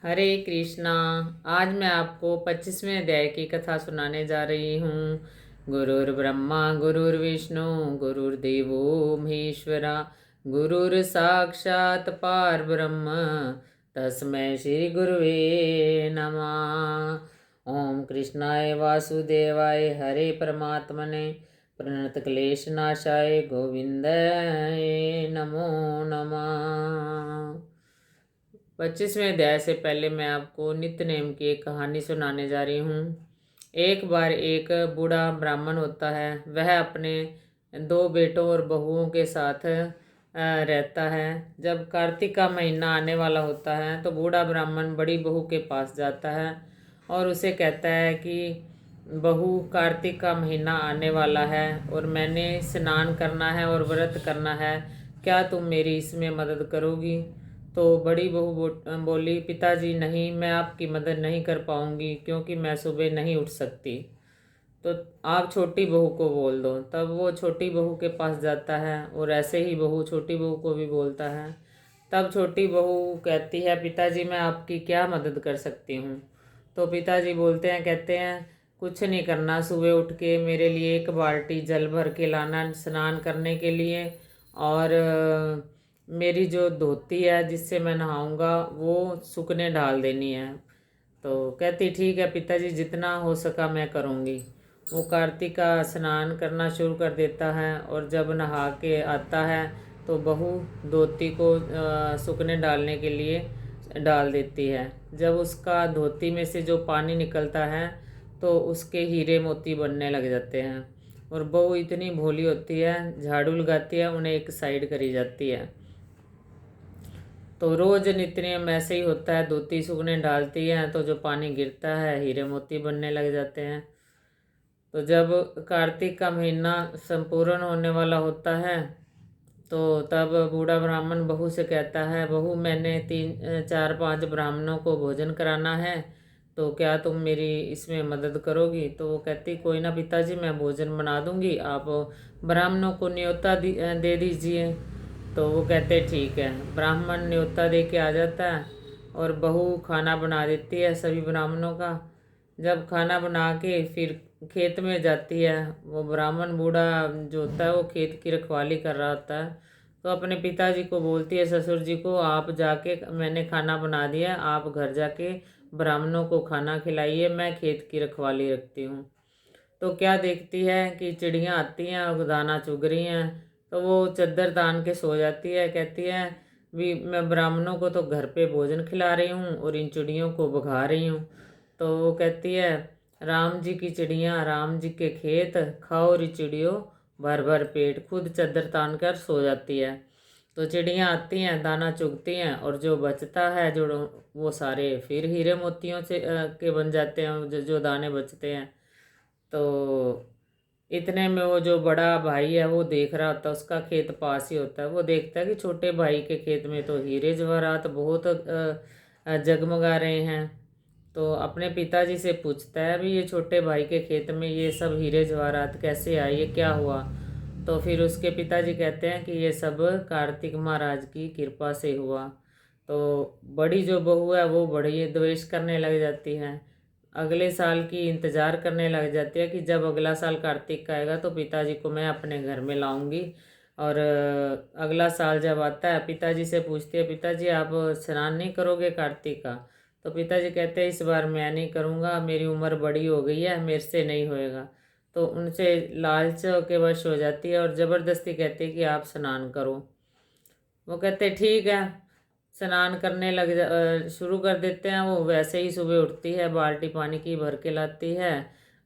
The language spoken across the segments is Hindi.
हरे कृष्णा। आज मैं आपको 25वें अध्याय की कथा सुनाने जा रही हूँ। गुरुर् ब्रह्मा गुरुर्विष्णु गुरुर्देवो महेश्वरा गुरुर् साक्षात् पार ब्रह्म तस्मै श्री गुरुवे नमः। ओम कृष्णाय वासुदेवाय हरे परमात्मने प्रणत क्लेश नाशाय गोविंदाय नमो नमः। 25वें अध्याय से पहले मैं आपको नित्य नेम की एक कहानी सुनाने जा रही हूँ। एक बार एक बूढ़ा ब्राह्मण होता है। वह अपने दो बेटों और बहुओं के साथ रहता है। जब कार्तिक का महीना आने वाला होता है तो बूढ़ा ब्राह्मण बड़ी बहू के पास जाता है और उसे कहता है कि बहू, कार्तिक का महीना आने वाला है और मैंने स्नान करना है और व्रत करना है, क्या तुम मेरी इसमें मदद करोगी? तो बड़ी बहू बोली, पिताजी नहीं, मैं आपकी मदद नहीं कर पाऊंगी क्योंकि मैं सुबह नहीं उठ सकती। तो आप छोटी बहू को बोल दो। तब वो छोटी बहू के पास जाता है और ऐसे ही बहू छोटी बहू को भी बोलता है। तब छोटी बहू कहती है, पिताजी मैं आपकी क्या मदद कर सकती हूँ? तो पिताजी बोलते हैं, कहते हैं कुछ नहीं करना, सुबह उठ के मेरे लिए एक बाल्टी जल भर के लाना स्नान करने के लिए, और मेरी जो धोती है जिससे मैं नहाऊंगा वो सूखने डाल देनी है। तो कहती ठीक है पिताजी, जितना हो सका मैं करूँगी। वो कार्तिक का स्नान करना शुरू कर देता है और जब नहा के आता है तो बहू धोती को सूखने डालने के लिए डाल देती है। जब उसका धोती में से जो पानी निकलता है तो उसके हीरे मोती बनने लग जाते हैं और बहू इतनी भोली होती है, झाड़ू लगाती है, उन्हें एक साइड करी जाती है। तो रोज नित्य नियम ऐसे ही होता है, धोती सूखने डालती है तो जो पानी गिरता है हीरे मोती बनने लग जाते हैं। तो जब कार्तिक का महीना संपूर्ण होने वाला होता है तो तब बूढ़ा ब्राह्मण बहू से कहता है, बहू मैंने 3 4 5 ब्राह्मणों को भोजन कराना है, तो क्या तुम मेरी इसमें मदद करोगी? तो वो कहती, कोई ना पिताजी, मैं भोजन बना दूंगी, आप ब्राह्मणों को न्योता दे दीजिए। तो वो कहते ठीक है। ब्राह्मण न्योता दे के आ जाता है और बहू खाना बना देती है सभी ब्राह्मणों का। जब खाना बना के फिर खेत में जाती है, वो ब्राह्मण बूढ़ा जो होता है वो खेत की रखवाली कर रहा होता है। तो अपने पिताजी को बोलती है, ससुर जी को, आप जाके, मैंने खाना बना दिया, आप घर जाके ब्राह्मणों को खाना खिलाइए, मैं खेत की रखवाली रखती हूँ। तो क्या देखती है कि चिड़ियाँ आती हैं और दाना चुग रही हैं। तो वो चद्दर तान के सो जाती है, कहती है भी मैं ब्राह्मणों को तो घर पे भोजन खिला रही हूँ और इन चिड़ियों को भगा रही हूँ। तो वो कहती है, राम जी की चिड़ियाँ राम जी के खेत, खाओ री चिड़ियों भर भर पेट, खुद चद्दर तान कर सो जाती है। तो चिड़ियाँ आती हैं, दाना चुगती हैं और जो बचता है जो वो सारे फिर हीरे मोतियों से के बन जाते हैं, जो दाने बचते हैं। तो इतने में वो जो बड़ा भाई है वो देख रहा होता है, उसका खेत पास ही होता है। वो देखता है कि छोटे भाई के खेत में तो हीरे जवाहरात बहुत जगमगा रहे हैं। तो अपने पिताजी से पूछता है, भी ये छोटे भाई के खेत में ये सब हीरे जवाहरात कैसे आए, ये क्या हुआ? तो फिर उसके पिताजी कहते हैं कि ये सब कार्तिक महाराज की कृपा से हुआ। तो बड़ी जो बहू है वो बड़ी द्वेष करने लग जाती है, अगले साल की इंतज़ार करने लग जाती है कि जब अगला साल कार्तिक का आएगा तो पिताजी को मैं अपने घर में लाऊंगी। और अगला साल जब आता है, पिताजी से पूछती है, पिताजी आप स्नान नहीं करोगे कार्तिक का? तो पिताजी कहते हैं, इस बार मैं नहीं करूँगा, मेरी उम्र बड़ी हो गई है, मेरे से नहीं होएगा। तो उनसे लालच के वश हो जाती है और ज़बरदस्ती कहती है कि आप स्नान करो। वो कहते ठीक है, स्नान करने शुरू कर देते हैं। वो वैसे ही सुबह उठती है, बाल्टी पानी की भर के लाती है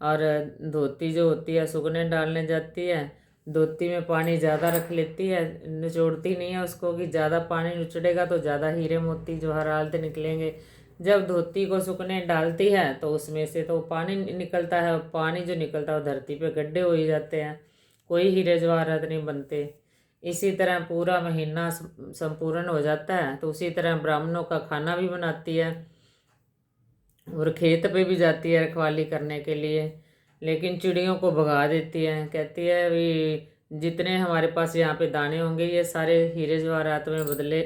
और धोती जो होती है सूखने डालने जाती है। धोती में पानी ज़्यादा रख लेती है, निचोड़ती नहीं है उसको कि ज़्यादा पानी निचड़ेगा तो ज़्यादा हीरे मोती जवाहरात निकलेंगे। जब धोती को सूखने डालती है तो उसमें से तो पानी निकलता है, पानी जो निकलता है वो धरती पे गड्ढे हो ही जाते हैं, कोई हीरे जवाहरात नहीं बनते। इसी तरह पूरा महीना संपूर्ण हो जाता है। तो उसी तरह ब्राह्मणों का खाना भी बनाती है और खेत पे भी जाती है रखवाली करने के लिए, लेकिन चिड़ियों को भगा देती है। कहती है भी जितने हमारे पास यहाँ पे दाने होंगे ये सारे हीरे जवाहरात में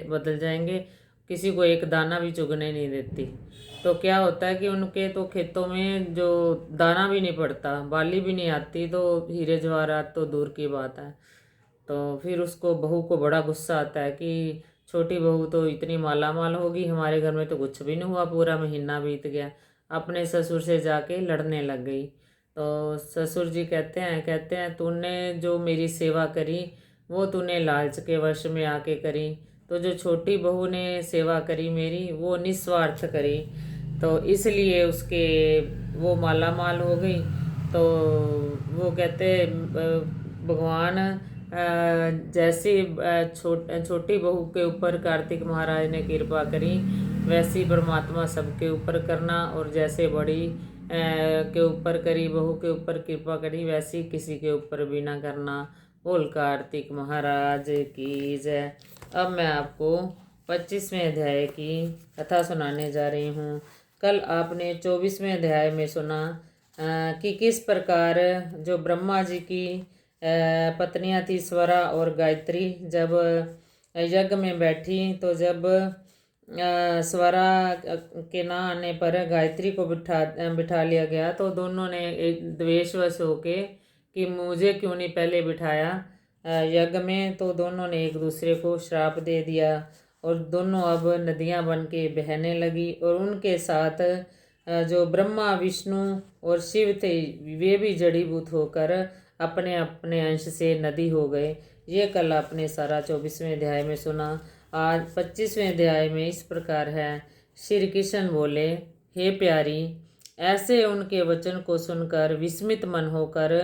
बदल जाएंगे किसी को एक दाना भी चुगने नहीं देती। तो क्या होता है कि उनके तो खेतों में जो दाना भी नहीं पड़ता, बाली भी नहीं आती, तो हीरे जवाहरात तो दूर की बात है। तो फिर उसको बहू को बड़ा गुस्सा आता है कि छोटी बहू तो इतनी माला माल होगी, हमारे घर में तो कुछ भी नहीं हुआ, पूरा महीना बीत गया। अपने ससुर से जाके लड़ने लग गई। तो ससुर जी कहते हैं तूने जो मेरी सेवा करी वो तूने लालच के वश में आके करी, तो जो छोटी बहू ने सेवा करी मेरी वो निस्वार्थ करी, तो इसलिए उसके वो माला माल हो गई। तो वो कहते भगवान जैसी छोटी बहू के ऊपर कार्तिक महाराज ने कृपा करी, वैसी परमात्मा सबके ऊपर करना, और जैसे बड़ी के ऊपर करी, बहू के ऊपर कृपा करी, वैसी किसी के ऊपर भी ना करना। बोल कार्तिक महाराज की जय। अब मैं आपको 25वें अध्याय की कथा सुनाने जा रही हूँ। कल आपने 24वें अध्याय में सुना कि किस प्रकार जो ब्रह्मा जी की पत्नियां थी स्वरा और गायत्री, जब यज्ञ में बैठी तो जब स्वरा के ना आने पर गायत्री को बिठा लिया गया, तो दोनों ने एक द्वेषवश होके कि मुझे क्यों नहीं पहले बिठाया यज्ञ में, तो दोनों ने एक दूसरे को श्राप दे दिया और दोनों अब नदियां बन के बहने लगी। और उनके साथ जो ब्रह्मा विष्णु और शिव थे वे भी जड़ीभूत होकर अपने अपने अंश से नदी हो गए। ये कल आपने सारा 24वें अध्याय में सुना। आज 25वें अध्याय में इस प्रकार है। श्री कृष्ण बोले, हे प्यारी, ऐसे उनके वचन को सुनकर विस्मित मन होकर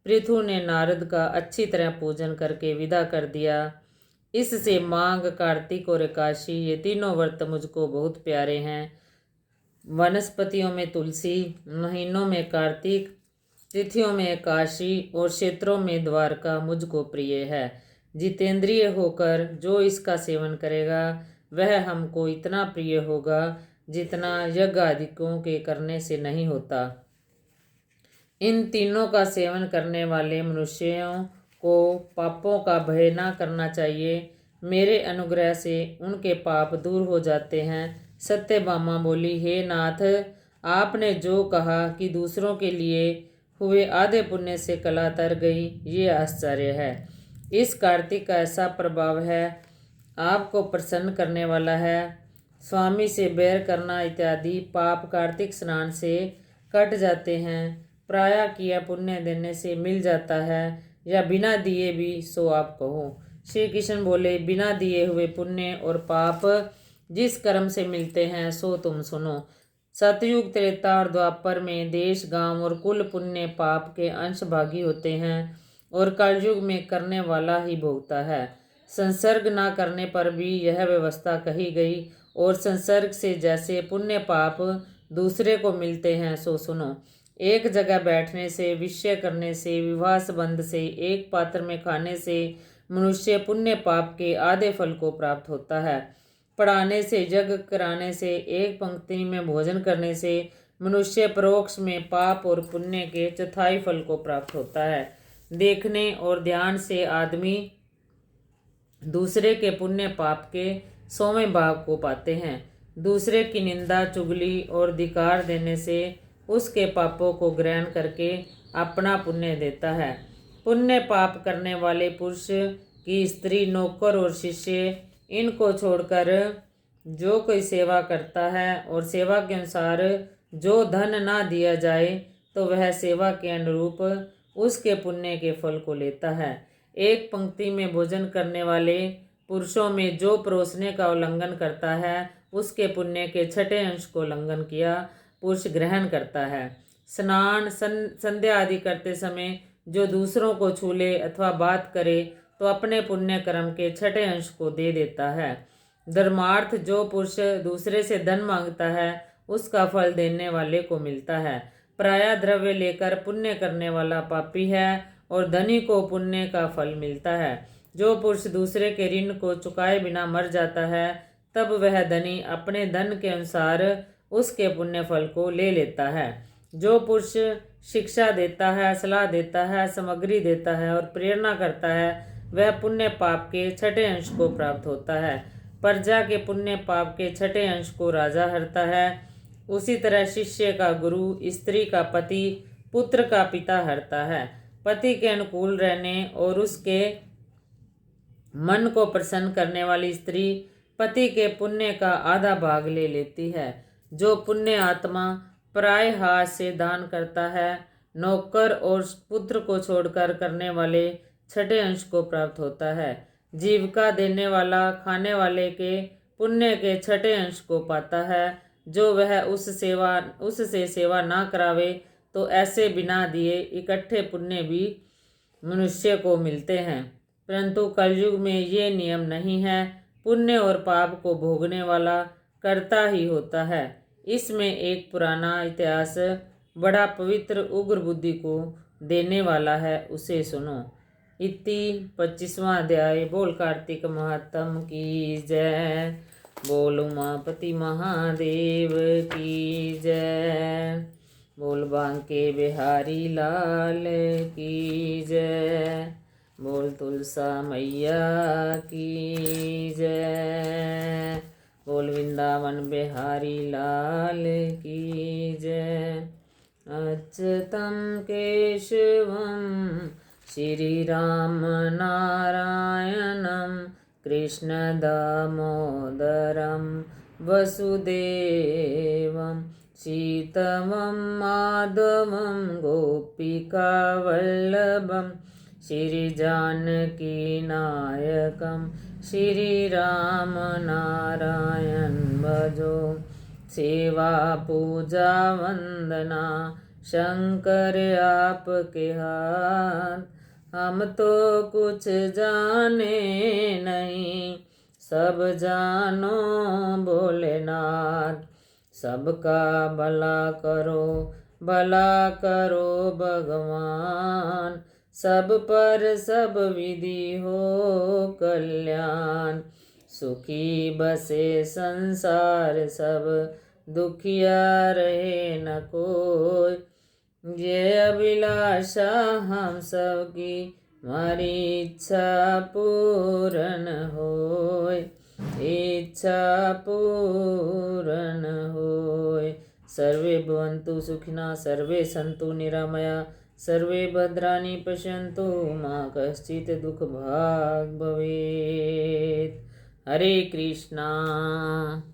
पृथु ने नारद का अच्छी तरह पूजन करके विदा कर दिया। इससे माघ, कार्तिक और एकादशी ये तीनों व्रत मुझको बहुत प्यारे हैं। वनस्पतियों में तुलसी, महीनों में कार्तिक, तिथियों में एकादशी और क्षेत्रों में द्वारका मुझको प्रिय है। जितेंद्रिय होकर जो इसका सेवन करेगा वह हमको इतना प्रिय होगा जितना यज्ञ आदिकों के करने से नहीं होता। इन तीनों का सेवन करने वाले मनुष्यों को पापों का भय ना करना चाहिए। मेरे अनुग्रह से उनके पाप दूर हो जाते हैं। सत्यभामा बोली, हे नाथ, आपने जो कहा कि दूसरों के लिए हुए आधे पुण्य से कला तर गई, ये आश्चर्य है। इस कार्तिक का ऐसा प्रभाव है, आपको प्रसन्न करने वाला है। स्वामी से बैर करना इत्यादि पाप कार्तिक स्नान से कट जाते हैं। प्रायः किया पुण्य देने से मिल जाता है, या बिना दिए भी, सो आप कहो। श्री कृष्ण बोले, बिना दिए हुए पुण्य और पाप जिस कर्म से मिलते हैं सो तुम सुनो। सतयुग, त्रेता और द्वापर में देश, गांव और कुल पुण्य पाप के अंश भागी होते हैं, और कलयुग में करने वाला ही भोगता है। संसर्ग ना करने पर भी यह व्यवस्था कही गई, और संसर्ग से जैसे पुण्य पाप दूसरे को मिलते हैं सो सुनो। एक जगह बैठने से, विषय करने से, विवाह संबंध से, एक पात्र में खाने से मनुष्य पुण्य पाप के आधे फल को प्राप्त होता है। पढ़ाने से, यज्ञ कराने से, एक पंक्ति में भोजन करने से मनुष्य परोक्ष में पाप और पुण्य के चौथाई फल को प्राप्त होता है। देखने और ध्यान से आदमी दूसरे के पुण्य पाप के 100वें भाग को पाते हैं। दूसरे की निंदा, चुगली और धिक्कार देने से उसके पापों को ग्रहण करके अपना पुण्य देता है। पुण्य पाप करने वाले पुरुष की स्त्री, नौकर और शिष्य, इनको छोड़कर जो कोई सेवा करता है और सेवा के अनुसार जो धन ना दिया जाए, तो वह सेवा के अनुरूप उसके पुण्य के फल को लेता है। एक पंक्ति में भोजन करने वाले पुरुषों में जो परोसने का उल्लंघन करता है, उसके पुण्य के 6ठे अंश को उल्लंघन किया पुरुष ग्रहण करता है। स्नान, संध्या आदि करते समय जो दूसरों को छू ले अथवा बात करे, तो अपने पुण्य कर्म के 6ठे अंश को दे देता है। धर्मार्थ, जो पुरुष दूसरे से धन मांगता है, उसका फल देने वाले को मिलता है। प्रायः द्रव्य लेकर पुण्य करने वाला पापी है, और धनी को पुण्य का फल मिलता है। जो पुरुष दूसरे के ऋण को चुकाए बिना मर जाता है, तब वह धनी अपने धन के अनुसार उसके पुण्य फल को ले लेता है। जो पुरुष शिक्षा देता है, सलाह देता है, सामग्री देता है और प्रेरणा करता है, वह पुण्य पाप के 6ठे अंश को प्राप्त होता है। प्रजा के पुण्य पाप के छठे अंश को राजा हरता है, उसी तरह शिष्य का गुरु, स्त्री का पति, पुत्र का पिता हरता है। पति के अनुकूल रहने और उसके मन को प्रसन्न करने वाली स्त्री पति के पुण्य का आधा भाग ले लेती है। जो पुण्य आत्मा पराय हाथ से दान करता है, नौकर और पुत्र को छोड़कर करने वाले छठे अंश को प्राप्त होता है। जीविका देने वाला खाने वाले के पुण्य के छठे अंश को पाता है। जो वह उससे सेवा ना करावे तो ऐसे बिना दिए इकट्ठे पुण्य भी मनुष्य को मिलते हैं। परंतु कलयुग में ये नियम नहीं है। पुण्य और पाप को भोगने वाला करता ही होता है। इसमें एक पुराना इतिहास बड़ा पवित्र उग्र बुद्धि को देने वाला है, उसे सुनो। इति 25वां अध्याय। बोल कार्तिक महात्म की जय। बोल उमापति महादेव की जय। बोल बांके बिहारी लाल की जय। बोल तुलसा मैया की जय। बोल वृंदावन बिहारी लाल की जय। अच्युतं केशवं श्रीराम नारायणं कृष्ण दामोदरं वसुदेवं सीतमं माधवं गोपिकावल्लभं श्रीजानकीनायकं श्रीराम नारायण भजो। सेवा पूजा वंदना शंकर आपके हाथ। हम तो कुछ जाने नहीं, सब जानो भोलेनाथ। सबका भला करो भगवान। सब पर सब विधि हो कल्याण। सुखी बसे संसार सब, दुखिया रहे न कोई। ये अभिलाषा हम सबकी, हमारी इच्छा पूर्ण होय। इच्छा पूर्ण होय। सर्वे भवन्तु सुखिनः, सर्वे सन्तु निरामया, सर्वे भद्राणि पश्यन्तु मा कश्चित् दुःखभाग् भवेत्। हरे कृष्णा।